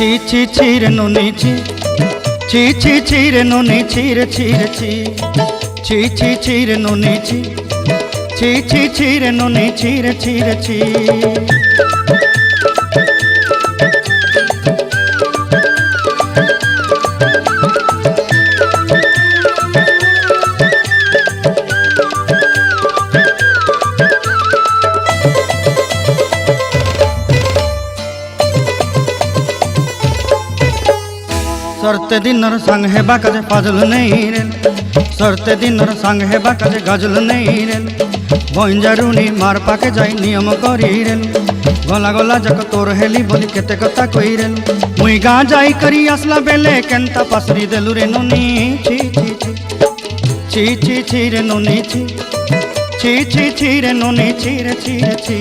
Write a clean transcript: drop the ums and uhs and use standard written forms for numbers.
ছি ছি ছি রে নুনি ছি ছি ছি ছি রে নুনি ছি রে ছি রে ছি ছি ছি ছি রে নুনি ছি ছি ছি ছি রে নুনি ছি রে ছি রে ছি। सरते दिनर संग हेबा काजे फाजल नहीं रेल सरते दिनर संग हेबा काजे गजल नहीं रेल बंजारुनी मार पाके जाई नियम करी रेल गला गला जक तोर हेली बोली केते कथा कई रेल मुई गा जाई करी असला बेले केंता पासरी देलु रे नुनी छी छी छी छी छी छी रे नुनी छी छी छी छी रे नुनी छी रे छी रे छी।